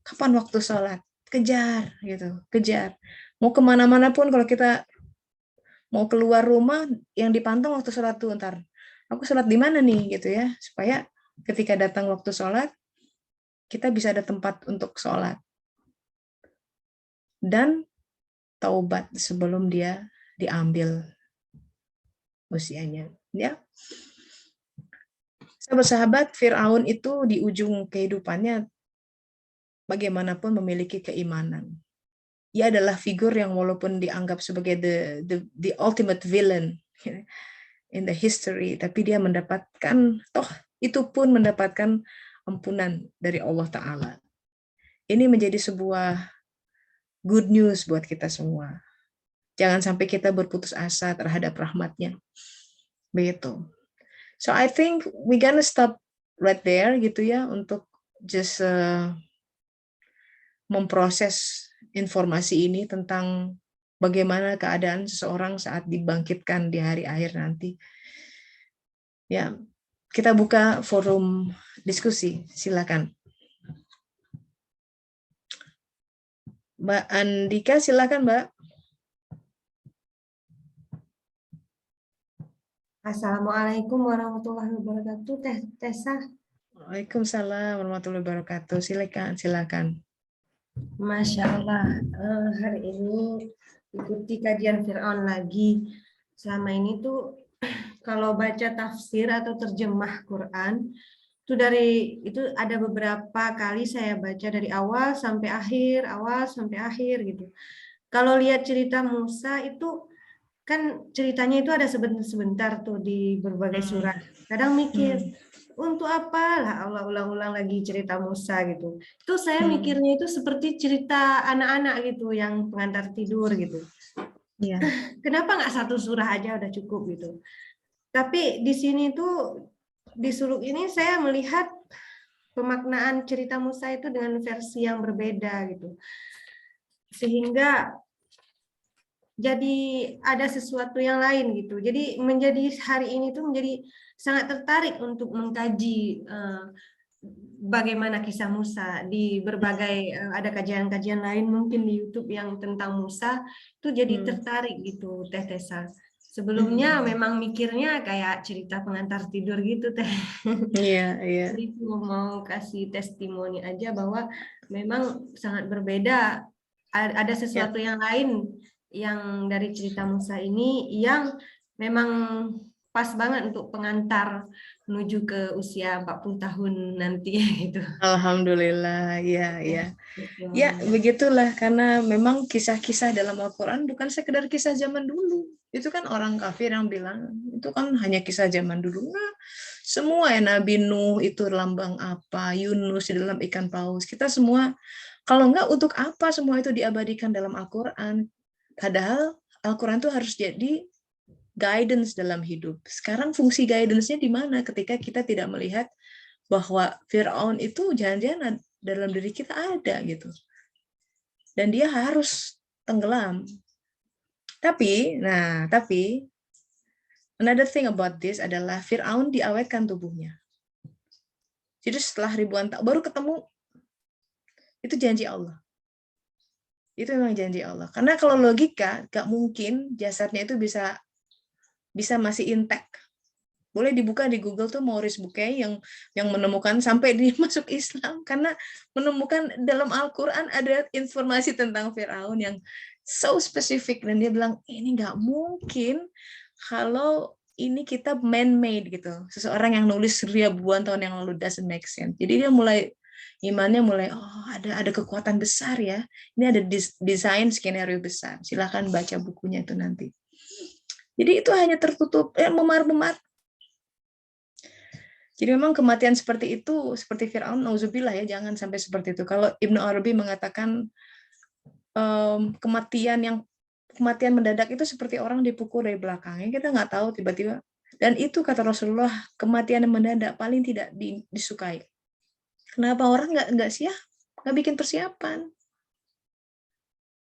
kapan waktu sholat, kejar gitu, kejar. Mau kemana-mana pun kalau kita mau keluar rumah, yang dipantau waktu sholat tuh ntar. Aku sholat di mana nih gitu ya, supaya ketika datang waktu sholat, kita bisa ada tempat untuk sholat. Dan taubat sebelum dia diambil usianya. Ya, sahabat-sahabat, Fir'aun itu di ujung kehidupannya bagaimanapun memiliki keimanan. Ia adalah figur yang walaupun dianggap sebagai the ultimate villain in the history, tapi dia mendapatkan, itu pun mendapatkan ampunan dari Allah Ta'ala. Ini menjadi sebuah good news buat kita semua. Jangan sampai kita berputus asa terhadap rahmatnya. Begitu. So I think we gonna stop right there gitu ya, untuk just memproses informasi ini tentang bagaimana keadaan seseorang saat dibangkitkan di hari akhir nanti. Ya, kita buka forum diskusi, silakan. Mbak Andika, silakan Mbak. Assalamualaikum warahmatullahi wabarakatuh, Teh Tessa. Waalaikumsalam warahmatullahi wabarakatuh. Silakan, silakan. Masya Allah, hari ini ikuti kajian Fir'aun lagi. Selama ini tuh kalau baca tafsir atau terjemah Quran, itu ada beberapa kali saya baca dari awal sampai akhir gitu. Kalau lihat cerita Musa itu kan ceritanya itu ada sebentar tuh di berbagai surat. Kadang mikir, untuk apalah Allah ulang-ulang lagi cerita Musa gitu. Itu saya mikirnya itu seperti cerita anak-anak gitu yang pengantar tidur gitu. Iya. Kenapa nggak satu surah aja udah cukup gitu. Tapi di sini tuh di suluk ini saya melihat pemaknaan cerita Musa itu dengan versi yang berbeda gitu. Sehingga jadi ada sesuatu yang lain gitu. Jadi menjadi hari ini tuh menjadi sangat tertarik untuk mengkaji bagaimana kisah Musa di berbagai ada kajian-kajian lain mungkin di YouTube yang tentang Musa itu jadi tertarik gitu Teh Tessa. Sebelumnya memang mikirnya kayak cerita pengantar tidur gitu Teh. Iya, iya. Jadi mau kasih testimoni aja bahwa memang sangat berbeda. Ada sesuatu yang lain yang dari cerita Musa ini yang memang pas banget untuk pengantar menuju ke usia 40 tahun nanti gitu. Alhamdulillah, ya, ya. Ya, begitulah, karena memang kisah-kisah dalam Al-Quran bukan sekedar kisah zaman dulu. Itu kan orang kafir yang bilang, itu kan hanya kisah zaman dulu. Nah, semua ya, Nabi Nuh itu lambang apa, Yunus di dalam ikan paus. Kita semua, kalau enggak, untuk apa semua itu diabadikan dalam Al-Quran? Padahal Al-Quran itu harus jadi guidance dalam hidup. Sekarang fungsi guidance-nya di mana ketika kita tidak melihat bahwa Fir'aun itu jangan-jangan dalam diri kita ada gitu. Dan dia harus tenggelam. Tapi another thing about this adalah Fir'aun diawetkan tubuhnya. Jadi setelah ribuan tahun baru ketemu Itu janji Allah. Itu memang janji Allah. Karena kalau logika, nggak mungkin jasadnya itu bisa masih intact. Boleh dibuka di Google tuh Maurice Bucaille yang menemukan sampai dia masuk Islam karena menemukan dalam Al-Quran ada informasi tentang Firaun yang so spesifik, dan dia bilang ini nggak mungkin kalau ini kita man-made gitu. Seseorang yang nulis ribuan tahun yang lalu doesn't make sense. Jadi dia mulai imannya mulai, oh ada kekuatan besar ya. Ini ada desain skenario besar. Silahkan baca bukunya itu nanti. Jadi itu hanya tertutup, memar-memar. Jadi memang kematian seperti itu, seperti Firaun, nauzubillah ya, jangan sampai seperti itu. Kalau Ibnu Arabi mengatakan kematian mendadak itu seperti orang dipukul dari belakangnya, kita nggak tahu tiba-tiba. Dan itu kata Rasulullah, kematian yang mendadak paling tidak disukai. Kenapa orang nggak siap, nggak bikin persiapan?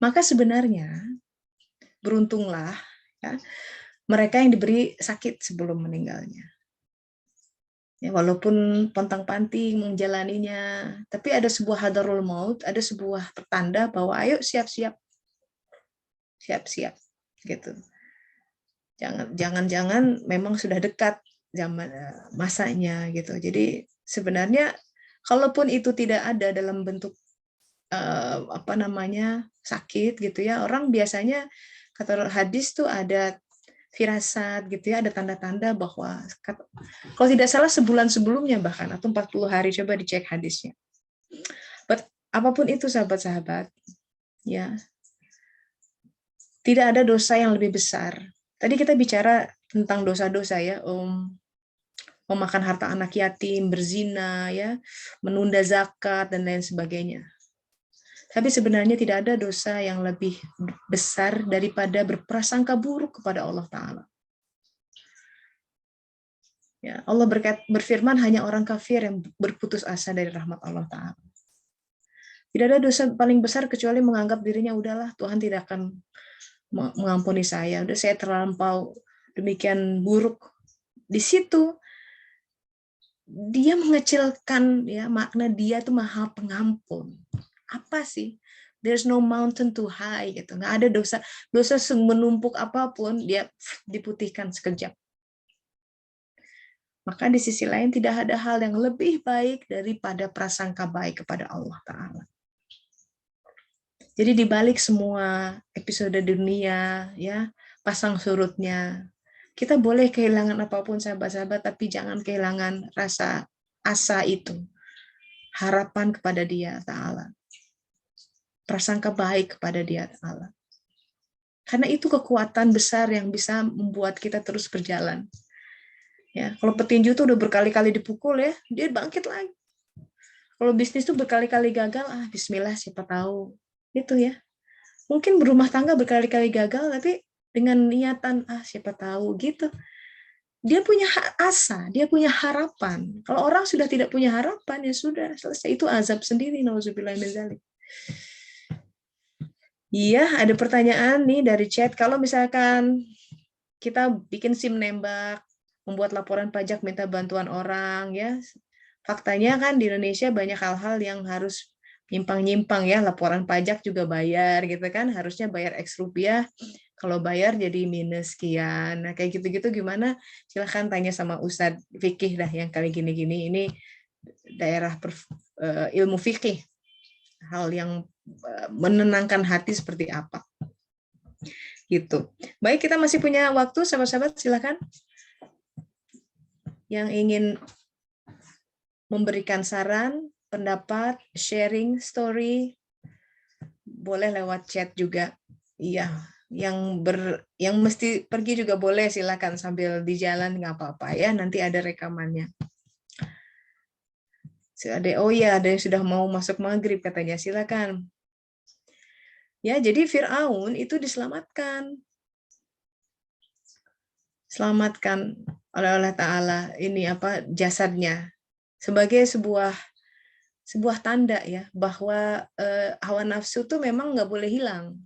Maka sebenarnya beruntunglah ya, mereka yang diberi sakit sebelum meninggalnya. Ya, walaupun pontang-panting menjalaninya, tapi ada sebuah hadarul maut, ada sebuah pertanda bahwa ayo siap-siap gitu. Jangan memang sudah dekat zaman masanya gitu. Jadi sebenarnya kalaupun itu tidak ada dalam bentuk sakit gitu ya, orang biasanya kata hadis tuh ada firasat gitu ya, ada tanda-tanda bahwa kalau tidak salah sebulan sebelumnya bahkan atau 40 hari, coba dicek hadisnya. But apapun itu sahabat-sahabat, ya tidak ada dosa yang lebih besar. Tadi kita bicara tentang dosa-dosa ya, memakan harta anak yatim, berzina ya, menunda zakat dan lain sebagainya. Tapi sebenarnya tidak ada dosa yang lebih besar daripada berprasangka buruk kepada Allah Ta'ala. Ya, Allah berfirman, hanya orang kafir yang berputus asa dari rahmat Allah Ta'ala. Tidak ada dosa paling besar kecuali menganggap dirinya, udahlah Tuhan tidak akan mengampuni saya, udah saya terlampau demikian buruk. Di situ dia mengecilkan ya makna dia tuh Maha Pengampun. Apa sih? There's no mountain too high gitu. Nggak ada dosa menumpuk apapun dia diputihkan sekejap. Maka di sisi lain tidak ada hal yang lebih baik daripada prasangka baik kepada Allah Ta'ala. Jadi di balik semua episode dunia, ya pasang surutnya, kita boleh kehilangan apapun sahabat-sahabat, tapi jangan kehilangan rasa asa itu, harapan kepada Dia Ta'ala, prasangka baik kepada Dia Ta'ala. Karena itu kekuatan besar yang bisa membuat kita terus berjalan. Ya, kalau petinju tuh udah berkali-kali dipukul ya, dia bangkit lagi. Kalau bisnis tuh berkali-kali gagal, bismillah siapa tahu. Itu ya. Mungkin berumah tangga berkali-kali gagal, tapi dengan niatan, siapa tahu gitu. Dia punya asa, dia punya harapan. Kalau orang sudah tidak punya harapan, ya sudah, selesai. Itu azab sendiri, nauzubillah min dzalik. Iya, ada pertanyaan nih dari chat. Kalau misalkan kita bikin SIM nembak, membuat laporan pajak, minta bantuan orang, ya. Faktanya kan di Indonesia banyak hal-hal yang harus nyimpang-nyimpang ya, laporan pajak juga bayar gitu kan, harusnya bayar X rupiah, kalau bayar jadi minus sekian. Nah, kayak gitu-gitu gimana? Silahkan tanya sama Ustadz Fikih dah yang kali gini-gini, ini daerah ilmu fikih. Hal yang menenangkan hati seperti apa. Gitu. Baik, kita masih punya waktu, sahabat-sahabat, silakan. Yang ingin memberikan saran, pendapat, sharing story, boleh lewat chat juga. Iya, yang mesti pergi juga boleh, silakan sambil di jalan nggak apa-apa ya, nanti ada rekamannya. Ada yang sudah mau masuk maghrib katanya, silakan. Ya, jadi Firaun itu diselamatkan. Selamatkan oleh Allah Ta'ala ini jasadnya sebagai sebuah tanda ya bahwa hawa nafsu itu memang nggak boleh hilang.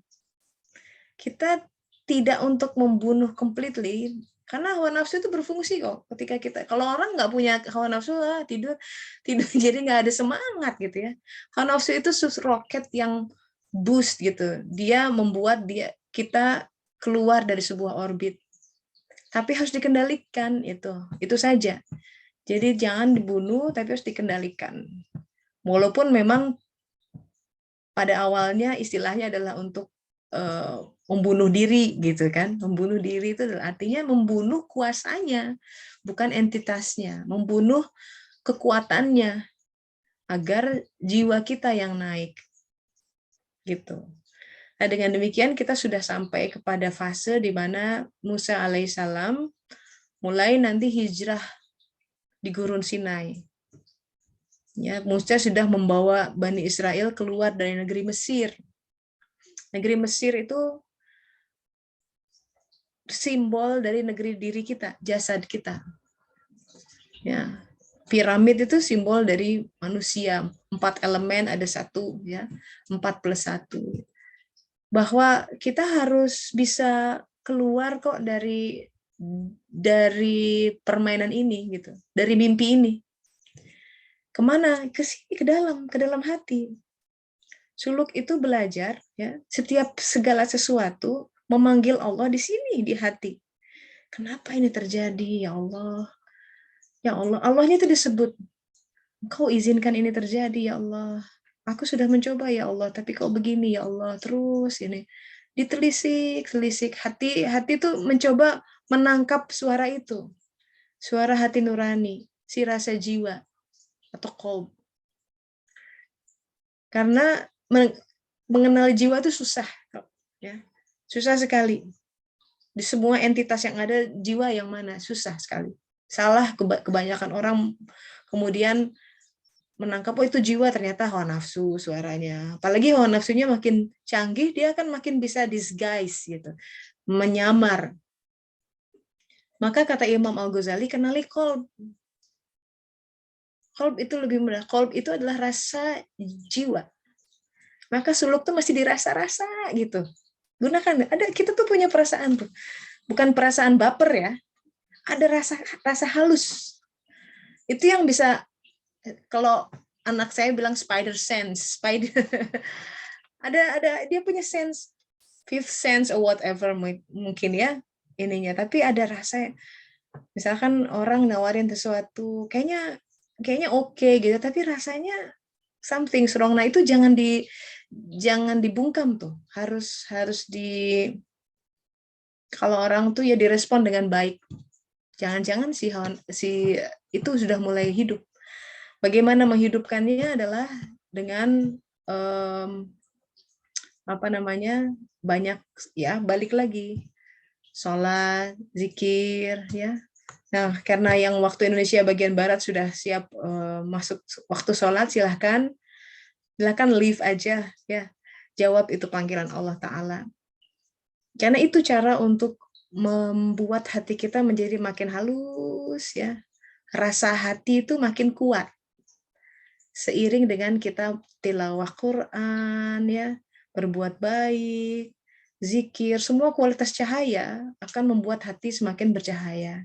Kita tidak untuk membunuh completely, Karena hawa nafsu itu berfungsi kok. Ketika kita, kalau orang nggak punya hawa nafsu, tidur tidur jadi nggak ada semangat gitu ya. Hawa nafsu itu roket yang boost gitu. Dia membuat kita keluar dari sebuah orbit. Tapi harus dikendalikan itu saja. Jadi jangan dibunuh, tapi harus dikendalikan. Walaupun memang pada awalnya istilahnya adalah untuk membunuh diri gitu kan. Membunuh diri itu artinya membunuh kuasanya, bukan entitasnya, membunuh kekuatannya agar jiwa kita yang naik. Gitu. Nah, dengan demikian kita sudah sampai kepada fase di mana Musa alaihissalam mulai nanti hijrah di Gurun Sinai. Ya, Musa sudah membawa Bani Israel keluar dari negeri Mesir. Negeri Mesir itu simbol dari negeri diri kita, jasad kita. Ya, piramid itu simbol dari manusia. 4 elemen ada 1, ya, 4+1. Bahwa kita harus bisa keluar kok dari permainan ini gitu, dari mimpi ini. Kemana? Ke sini, ke dalam hati. Suluk itu belajar, ya, setiap segala sesuatu memanggil Allah di sini, di hati. Kenapa ini terjadi, ya Allah? Ya Allah, Allahnya itu disebut. Engkau izinkan ini terjadi, ya Allah. Aku sudah mencoba, ya Allah, tapi kok begini, ya Allah. Terus ini ditelisik hati itu mencoba menangkap suara itu. Suara hati nurani, si rasa jiwa atau qalb. Karena mengenal jiwa itu susah, ya. Susah sekali. Di semua entitas yang ada, jiwa yang mana? Susah sekali. Salah kebanyakan orang kemudian menangkap, oh itu jiwa, ternyata hawa nafsu suaranya. Apalagi hawa nafsunya makin canggih, dia akan makin bisa disguise gitu, menyamar. Maka kata Imam Al-Ghazali, kenali qalb. Qalb itu lebih mudah. Qalb itu adalah rasa jiwa. Maka suluk tuh masih dirasa-rasa gitu. Gunakan. Kita tuh punya perasaan tuh. Bukan perasaan baper ya. Ada rasa halus. Itu yang bisa, kalau anak saya bilang spider sense. Ada dia punya sense, fifth sense or whatever mungkin ya ininya. Tapi ada rasa, misalkan orang nawarin sesuatu, kayaknya oke gitu, tapi rasanya something wrong. Nah, itu jangan dibungkam tuh. Harus kalau orang tuh ya direspon dengan baik. Jangan-jangan si itu sudah mulai hidup. Bagaimana menghidupkannya adalah dengan banyak, ya, balik lagi sholat, zikir, ya. Nah, karena yang waktu Indonesia bagian barat sudah siap masuk waktu sholat, silakan leave aja, ya. Jawab itu panggilan Allah Ta'ala. Karena itu cara untuk membuat hati kita menjadi makin halus, ya. Rasa hati itu makin kuat. Seiring dengan kita tilawah Quran, ya, berbuat baik, zikir, semua kualitas cahaya akan membuat hati semakin bercahaya.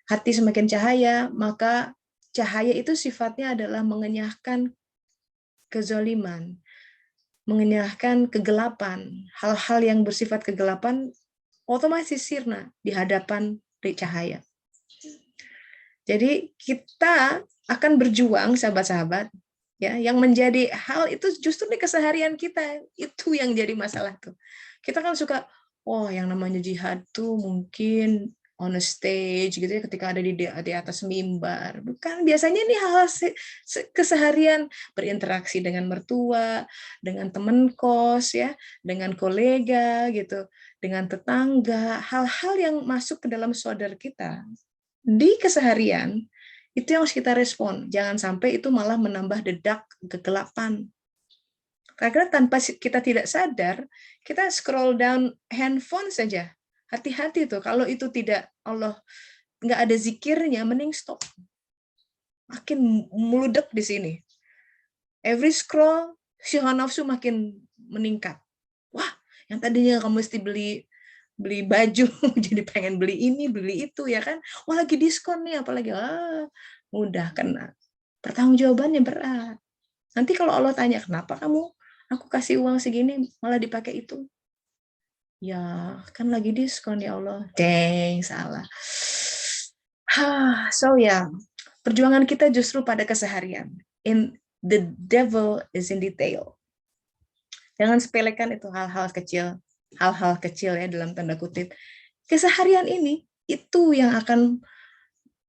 Hati semakin cahaya, maka cahaya itu sifatnya adalah mengenyahkan kezaliman, mengenyahkan kegelapan. Hal-hal yang bersifat kegelapan otomatis sirna di hadapan cahaya. Jadi kita akan berjuang, sahabat-sahabat, ya, yang menjadi hal itu justru di keseharian kita, itu yang jadi masalah tuh. Kita kan suka, yang namanya jihad tuh mungkin on a stage gitu ya, ketika ada di atas mimbar. Bukan, biasanya ini hal keseharian, berinteraksi dengan mertua, dengan teman kos, ya, dengan kolega gitu, dengan tetangga, hal-hal yang masuk ke dalam saudara kita di keseharian itu yang harus kita respon. Jangan sampai itu malah menambah dedak kegelapan. Karena tanpa kita tidak sadar, kita scroll down handphone saja. Hati-hati tuh, kalau itu tidak Allah, nggak ada zikirnya, mending stop. Makin meludak di sini. Every scroll, syahwat nafsu makin meningkat. Wah, yang tadinya kamu mesti beli beli baju, jadi pengen beli ini, beli itu ya kan. Wah lagi diskon nih, apalagi mudah kena. Pertanggungjawabannya berat. Nanti kalau Allah tanya, kenapa aku kasih uang segini malah dipakai itu? Ya kan lagi diskon ya Allah. Deng, salah. So ya, perjuangan kita justru pada keseharian. The devil is in detail. Jangan sepelekan itu hal-hal kecil ya dalam tanda kutip. Keseharian ini itu yang akan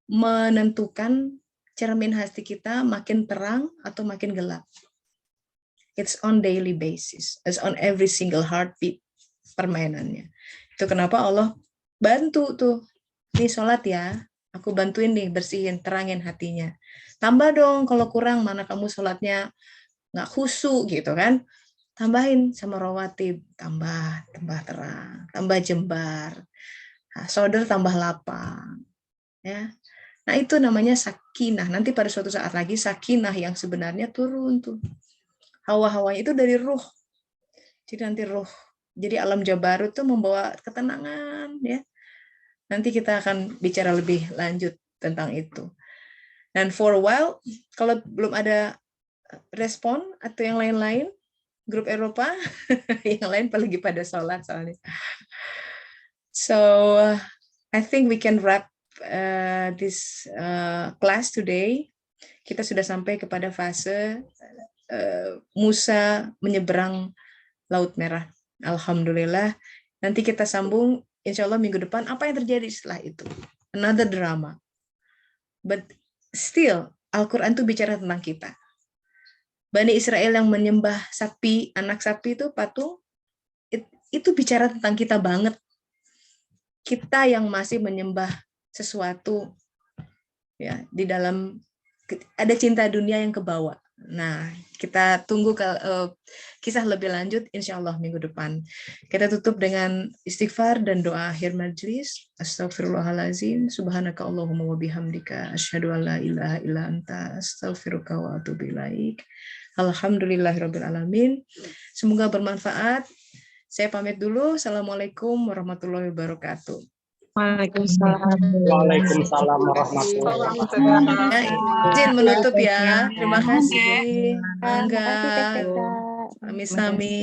menentukan cermin hati kita makin terang atau makin gelap. It's on daily basis. It's on every single heartbeat permainannya. Itu kenapa Allah bantu tuh. Nih sholat ya, aku bantuin nih bersihin, terangin hatinya. Tambah dong kalau kurang, mana kamu sholatnya nggak khusyuk gitu kan. Tambahin sama rawatib, tambah terang, tambah jembar. Nah, shoulder tambah lapang. Ya. Nah itu namanya sakinah. Nanti pada suatu saat lagi sakinah yang sebenarnya turun tuh. Hawa-hawanya itu dari ruh. Jadi nanti ruh. Jadi alam Jabarut tuh membawa ketenangan ya. Nanti kita akan bicara lebih lanjut tentang itu. Dan for a while, kalau belum ada respon atau yang lain-lain, grup Eropa, yang lain apalagi pada sholat soalnya. So, I think we can wrap this class today. Kita sudah sampai kepada fase Musa menyeberang Laut Merah. Alhamdulillah. Nanti kita sambung insya Allah minggu depan apa yang terjadi setelah itu. Another drama. But still, Al-Quran itu bicara tentang kita. Bani Israel yang menyembah sapi, anak sapi itu patung, itu bicara tentang kita banget. Kita yang masih menyembah sesuatu, ya di dalam ada cinta dunia yang kebawa. Nah, kita tunggu kisah lebih lanjut insya Allah minggu depan. Kita tutup dengan istighfar dan doa akhir majlis. Astaghfirullahalazim. Subhanaka Allahumma wa bihamdika. Asyhadu an la ilaha illa anta. Astaghfiruka wa atubu ilaik. Alhamdulillahirabbil alamin. Semoga bermanfaat. Saya pamit dulu. Assalamualaikum warahmatullahi wabarakatuh. Waalaikumsalam warahmatullahi wabarakatuh. Izin menutup ya. Terima kasih. Terima kasih, Teh Enggak. Teh. Sami-sami.